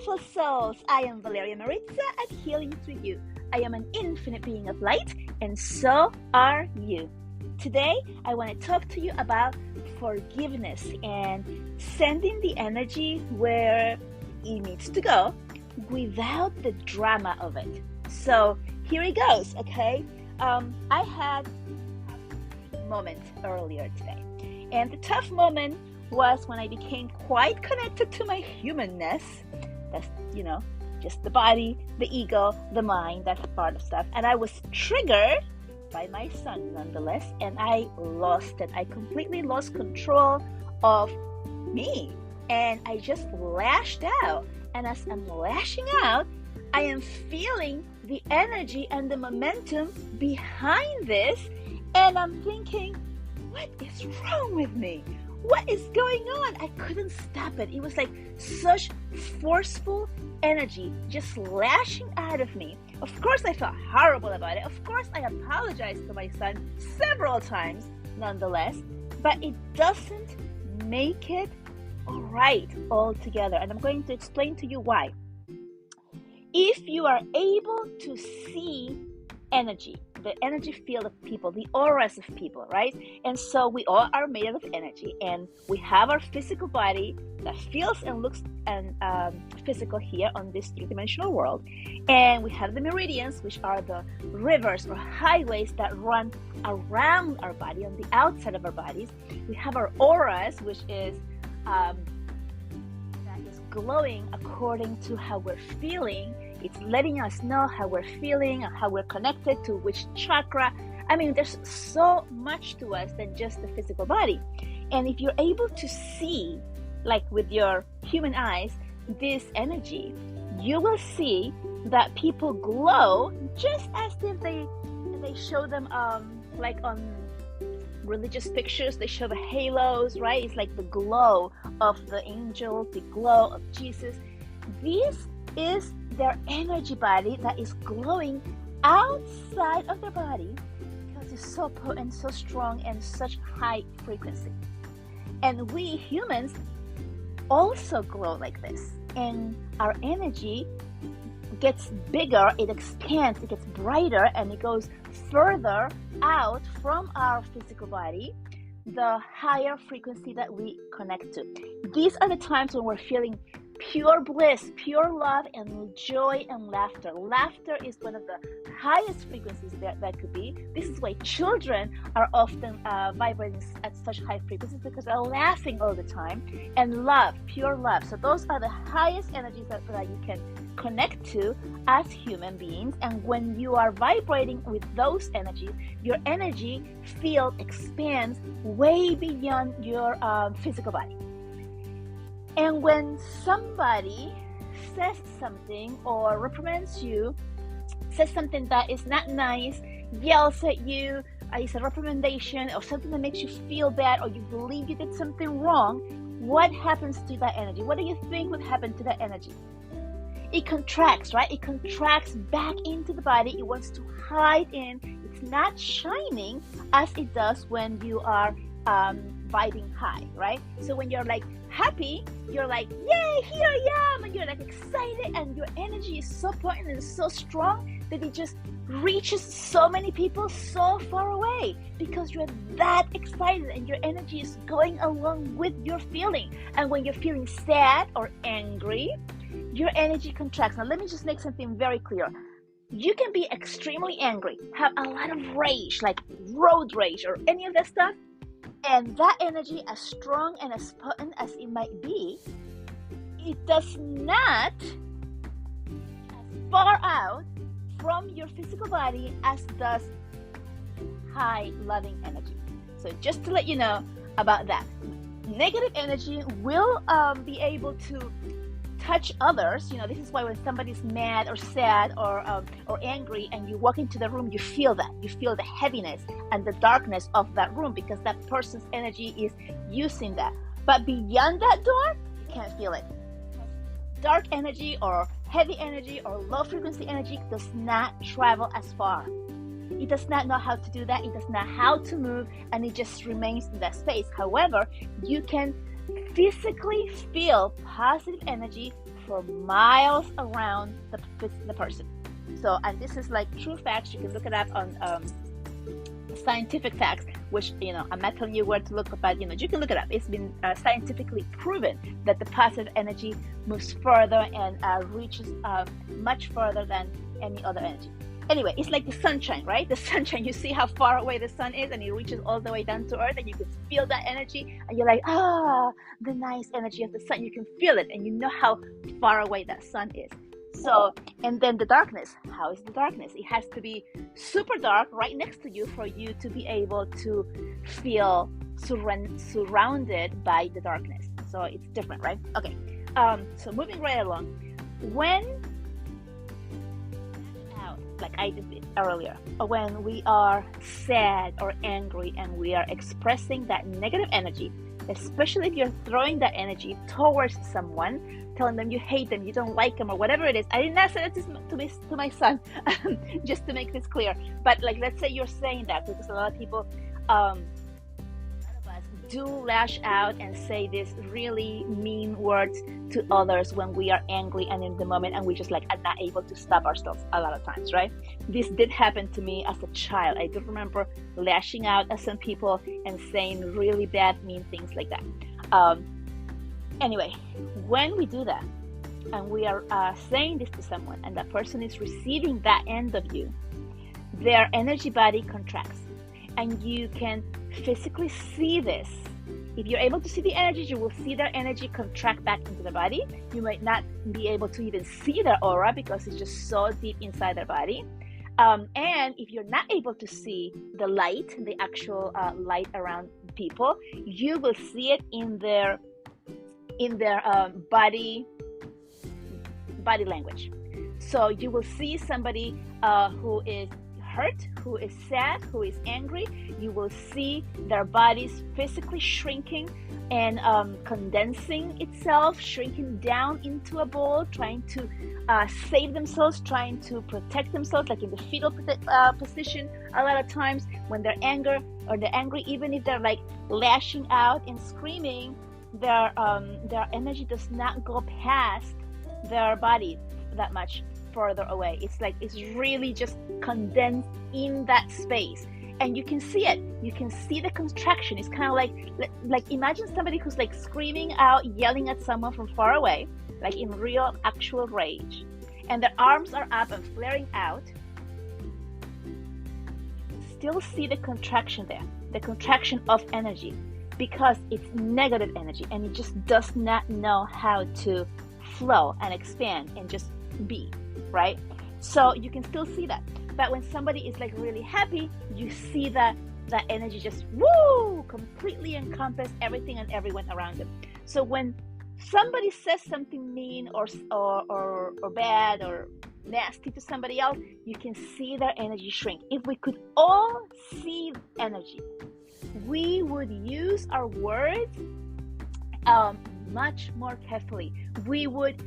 beautiful souls. I am Valeria Maritza at Healing Through You. I am an infinite being of light, and so are you. Today, I want to talk to you about forgiveness and sending the energy where it needs to go without the drama of it. So here it goes, okay? I had a moment earlier today, and the tough moment was when I became quite connected to my humanness. That's, just the body, the ego, the mind, that part of stuff. And I was triggered by my son nonetheless, and I lost it. I completely lost control of me, and I just lashed out. And as I'm lashing out, I am feeling the energy and the momentum behind this, and I'm thinking, what is wrong with me? What is going on? I couldn't stop it. It was like such forceful energy just lashing out of me. Of course, I felt horrible about it. Of course, I apologized to my son several times nonetheless, but it doesn't make it all right altogether. And I'm going to explain to you why. If you are able to see energy, the energy field of people, the auras of people, right? And so we all are made out of energy, and we have our physical body that feels and looks and physical here on this three-dimensional world. And we have the meridians, which are the rivers or highways that run around our body, on the outside of our bodies. We have our auras, which is that is glowing according to how we're feeling. It's letting us know how we're feeling and how we're connected to which chakra. I mean, there's so much to us than just the physical body. And if you're able to see, like with your human eyes, this energy, you will see that people glow just as if they show them like on religious pictures. They show the halos, right? It's like the glow of the angels, the glow of Jesus. This is their energy body that is glowing outside of their body because it's so potent, so strong, and such high frequency. And we humans also glow like this, and our energy gets bigger, it expands, it gets brighter, and it goes further out from our physical body, the higher frequency that we connect to. These are the times when we're feeling pure bliss, pure love, and joy and laughter. Laughter is one of the highest frequencies that could be. This is why children are often vibrating at such high frequencies, because they're laughing all the time. And love, pure love. So those are the highest energies that you can connect to as human beings. And when you are vibrating with those energies, your energy field expands way beyond your physical body. And when somebody says something or reprimands you, says something that is not nice, yells at you, is a reprimandation or something that makes you feel bad, or you believe you did something wrong, what happens to that energy? What do you think would happen to that energy? It contracts, right? It contracts back into the body. It wants to hide in. It's not shining as it does when you are vibing high, right? So when you're like happy, you're like, yay, here I am, and you're like excited, and your energy is so potent and so strong that it just reaches so many people so far away, because you're that excited and your energy is going along with your feeling. And when you're feeling sad or angry, your energy contracts. Now let me just make something very clear. You can be extremely angry, have a lot of rage, like road rage or any of that stuff, and that energy, as strong and as potent as it might be, it does not as far out from your physical body as does high loving energy. So just to let you know about that. Negative energy will be able to touch others. This is why when somebody's mad or sad or angry, and you walk into the room, you feel that. You feel the heaviness and the darkness of that room, because that person's energy is using that. But beyond that door, you can't feel it. Dark energy or heavy energy or low frequency energy does not travel as far. It does not know how to do that. It does not know how to move, and it just remains in that space. However, you can physically feel positive energy for miles around the person. So, and this is like true facts. You can look it up on scientific facts, which, I'm not telling you where to look, but you can look it up. It's been scientifically proven that the positive energy moves further and reaches much further than any other energy. Anyway, it's like the sunshine, right? The sunshine, you see how far away the sun is, and it reaches all the way down to earth, and you can feel that energy, and you're like, the nice energy of the sun. You can feel it, and you know how far away that sun is. So, and then the darkness. How is the darkness? It has to be super dark right next to you for you to be able to feel surrounded by the darkness. So it's different, right? Okay. So moving right along. When, like I did earlier, when we are sad or angry and we are expressing that negative energy, especially if you're throwing that energy towards someone, telling them you hate them, you don't like them, or whatever it is. I did not say that to my son, just to make this clear. But like, let's say you're saying that, because a lot of people, do lash out and say these really mean words to others when we are angry and in the moment, and we just like are not able to stop ourselves a lot of times, right? This did happen to me as a child. I do remember lashing out at some people and saying really bad, mean things like that. Anyway, when we do that and we are saying this to someone and that person is receiving that end of you, their energy body contracts, and you can physically see this. If you're able to see the energy, you will see their energy contract back into the body. You might not be able to even see their aura because it's just so deep inside their body. And if you're not able to see the light, the actual light around people, you will see it in their body language. So you will see somebody who is hurt, who is sad, who is angry. You will see their bodies physically shrinking and condensing itself, shrinking down into a ball, trying to save themselves, trying to protect themselves, like in the fetal position. A lot of times when they're angry, even if they're like lashing out and screaming, their energy does not go past their body that much further away. It's like it's really just condensed in that space, and you can see it. You can see the contraction. It's kind of like imagine somebody who's like screaming out, yelling at someone from far away, like in real actual rage, and their arms are up and flaring out. Still see the contraction there, the contraction of energy, because it's negative energy and it just does not know how to flow and expand and just be, right? So you can still see that. But when somebody is like really happy, you see that energy just completely encompass everything and everyone around them. So when somebody says something mean or bad or nasty to somebody else, you can see their energy shrink. If we could all see energy, we would use our words much more carefully. We would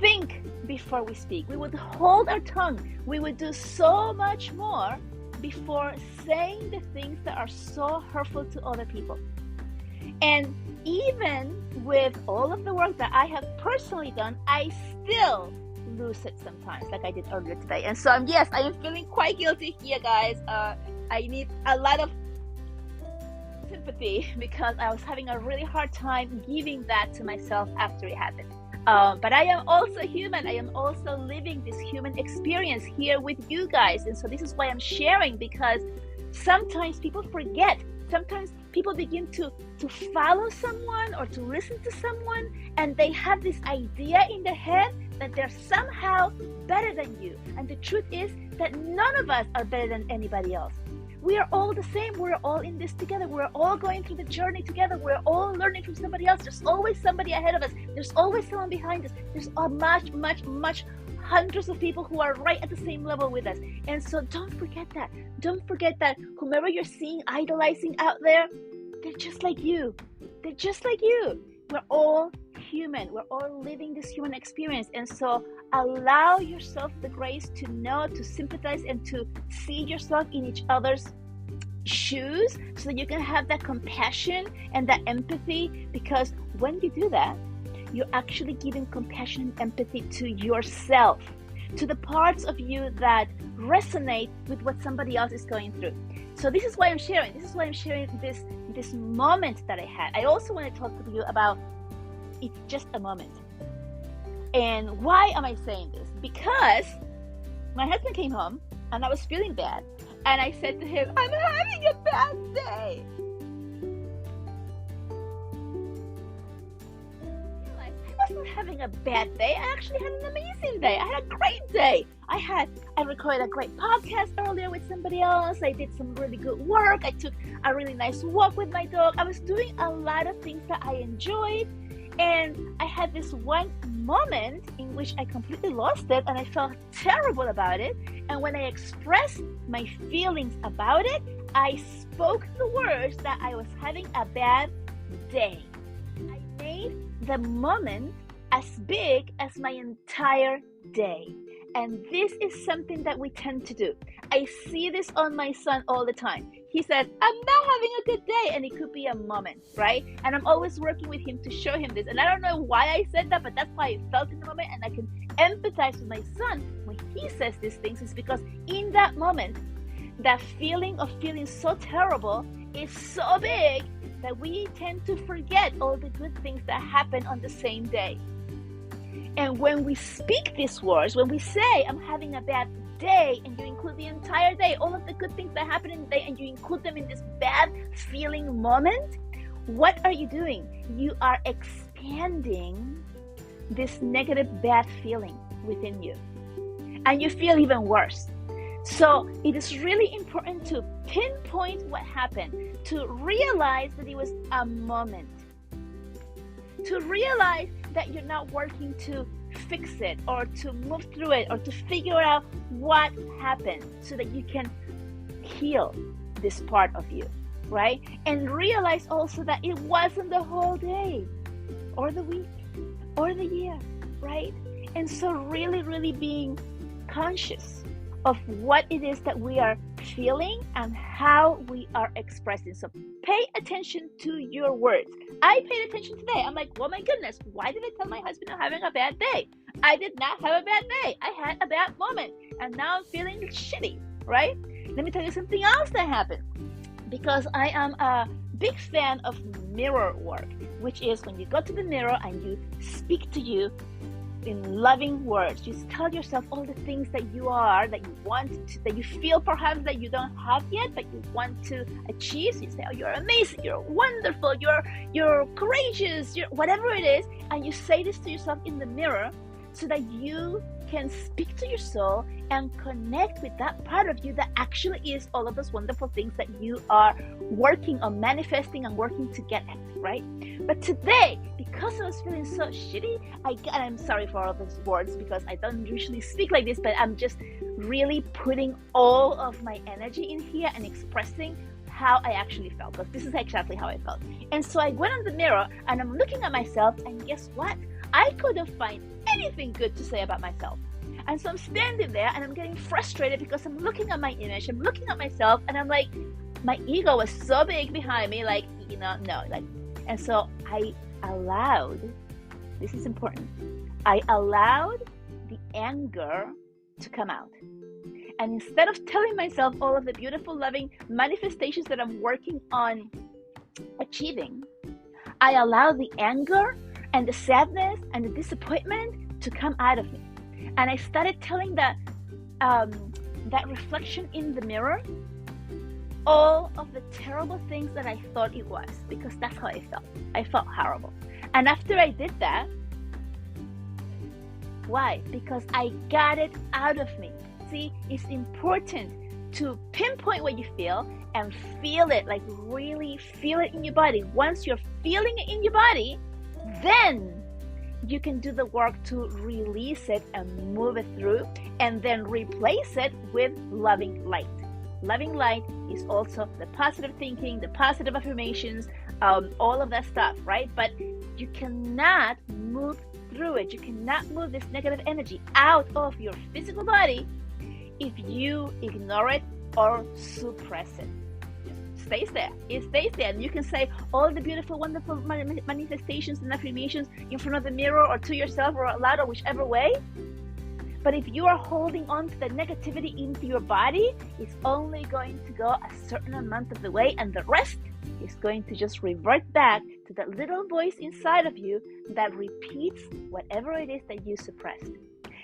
think before we speak. We would hold our tongue. We would do so much more before saying the things that are so hurtful to other people. And even with all of the work that I have personally done, I still lose it sometimes, like I did earlier today. And so yes, I am feeling quite guilty here, guys. I need a lot of sympathy because I was having a really hard time giving that to myself after it happened. But I am also human. I am also living this human experience here with you guys. And so this is why I'm sharing, because sometimes people forget. Sometimes people begin to follow someone or to listen to someone, and they have this idea in their head that they're somehow better than you. And the truth is that none of us are better than anybody else. We are all the same. We're all in this together. We're all going through the journey together. We're all learning from somebody else. There's always somebody ahead of us. There's always someone behind us. There's much hundreds of people who are right at the same level with us. And so don't forget that. Don't forget that whomever you're seeing, idolizing out there, they're just like you. They're just like you. We're all human. We're all living this human experience. And so allow yourself the grace to know, to sympathize, and to see yourself in each other's shoes so that you can have that compassion and that empathy, because when you do that, you're actually giving compassion and empathy to yourself, to the parts of you that resonate with what somebody else is going through. So this is why I'm sharing. This is why I'm sharing this moment that I had. I also want to talk to you about it's just a moment. And why am I saying this? Because my husband came home and I was feeling bad. And I said to him, I'm having a bad day. I wasn't having a bad day. I actually had an amazing day. I had a great day. I recorded a great podcast earlier with somebody else. I did some really good work. I took a really nice walk with my dog. I was doing a lot of things that I enjoyed. And I had this one moment in which I completely lost it and I felt terrible about it. And when I expressed my feelings about it, I spoke the words that I was having a bad day. I made the moment as big as my entire day. And this is something that we tend to do. I see this on my son all the time. He says, I'm not having a good day. And it could be a moment, right? And I'm always working with him to show him this. And I don't know why I said that, but that's why I felt in the moment. And I can empathize with my son when he says these things. Is because in that moment, that feeling of feeling so terrible is so big that we tend to forget all the good things that happen on the same day. And when we speak these words, when we say, I'm having a bad day, and you include the entire day, all of the good things that happen in the day, and you include them in this bad feeling moment, what are you doing? You are expanding this negative bad feeling within you. And you feel even worse. So it is really important to pinpoint what happened, to realize that it was a moment, to realize that you're not working to fix it or to move through it or to figure out what happened so that you can heal this part of you, right? And realize also that it wasn't the whole day or the week or the year, right? And so really being conscious of what it is that we are feeling and how we are expressing. So pay attention to your words. I paid attention today. I'm like, oh my goodness, why did I tell my husband I'm having a bad day? I did not have a bad day. I had a bad moment and now I'm feeling shitty, right? Let me tell you something else that happened. Because I am a big fan of mirror work, which is when you go to the mirror and you speak to you in loving words. You tell yourself all the things that you are, that you want to, that you feel perhaps that you don't have yet, but you want to achieve. So you say, oh, you're amazing, you're wonderful, you're courageous, you're whatever it is. And you say this to yourself in the mirror so that you can speak to your soul and connect with that part of you that actually is all of those wonderful things that you are working on manifesting and working to get at, right? But today, because I was feeling so shitty, I'm sorry for all those words because I don't usually speak like this, but I'm just really putting all of my energy in here and expressing how I actually felt, because this is exactly how I felt. And so I went on the mirror and I'm looking at myself, and guess what? I couldn't find anything good to say about myself. And so I'm standing there and I'm getting frustrated because I'm looking at my image, I'm looking at myself, and I'm like, my ego was so big behind me, like, no. And so I allowed, this is important, I allowed the anger to come out. And instead of telling myself all of the beautiful, loving manifestations that I'm working on achieving, I allowed the anger and the sadness and the disappointment to come out of me. And I started telling that reflection in the mirror all of the terrible things that I thought it was, because that's how I felt. I felt horrible. And after I did that, why? Because I got it out of me. See, it's important to pinpoint what you feel and feel it, like really feel it in your body. Once you're feeling it in your body, then you can do the work to release it and move it through, and then replace it with loving light. Loving light is also the positive thinking, the positive affirmations, all of that stuff, right? But you cannot move through it. You cannot move this negative energy out of your physical body if you ignore it or suppress it. Just stays there. It stays there. And you can say all the beautiful, wonderful manifestations and affirmations in front of the mirror or to yourself or out loud or whichever way. But if you are holding on to the negativity into your body, it's only going to go a certain amount of the way, and the rest is going to just revert back to that little voice inside of you that repeats whatever it is that you suppressed.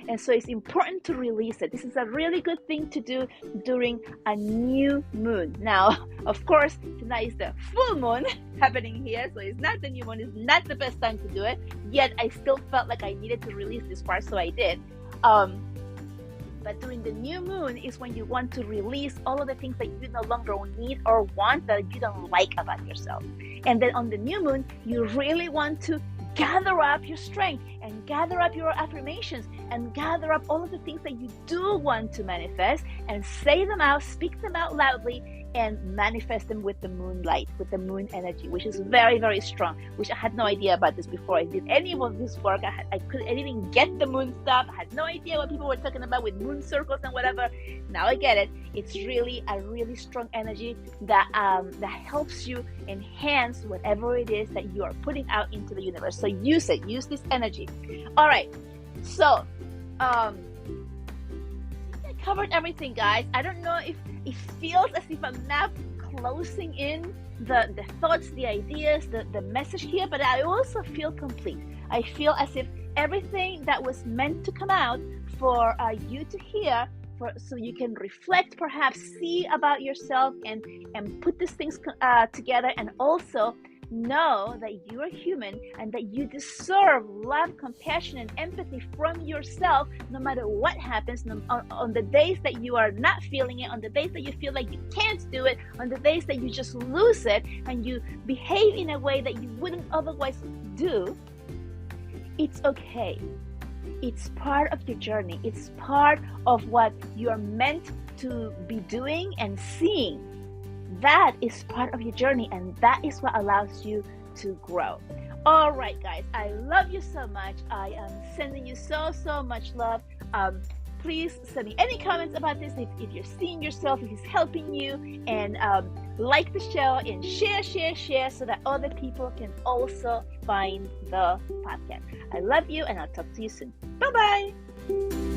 And so it's important to release it. This is a really good thing to do during a new moon. Now, of course, tonight is the full moon happening here, so it's not the new moon. It's not the best time to do it. Yet I still felt like I needed to release this part, so I did. But during the new moon is when you want to release all of the things that you no longer need or want, that you don't like about yourself. And then on the new moon, you really want to gather up your strength and gather up your affirmations and gather up all of the things that you do want to manifest and say them out, speak them out loudly, and manifest them with the moonlight, with the moon energy, which is very, very strong, which I had no idea about this before I did any of this work. I didn't even get the moon stuff. I had no idea what people were talking about with moon circles and whatever. Now I get it. It's really a really strong energy that helps you enhance whatever it is that you are putting out into the universe. So use it. Use this energy. All right. So, I covered everything, guys. I don't know if it feels as if I'm now closing in the thoughts, the ideas, the message here, but I also feel complete. I feel as if everything that was meant to come out for you to hear, so you can reflect, perhaps see about yourself and put these things together, and also know that you are human and that you deserve love, compassion, and empathy from yourself, no matter what happens, on the days that you are not feeling it, on the days that you feel like you can't do it, on the days that you just lose it and you behave in a way that you wouldn't otherwise do. It's okay. It's part of your journey. It's part of what you are meant to be doing and seeing. That is part of your journey, and that is what allows you to grow. All right, guys, I love you so much. I am sending you so much love. Please send me any comments about this if you're seeing yourself, if it's helping you, and like the show and share so that other people can also find the podcast. I love you, and I'll talk to you soon. Bye-bye.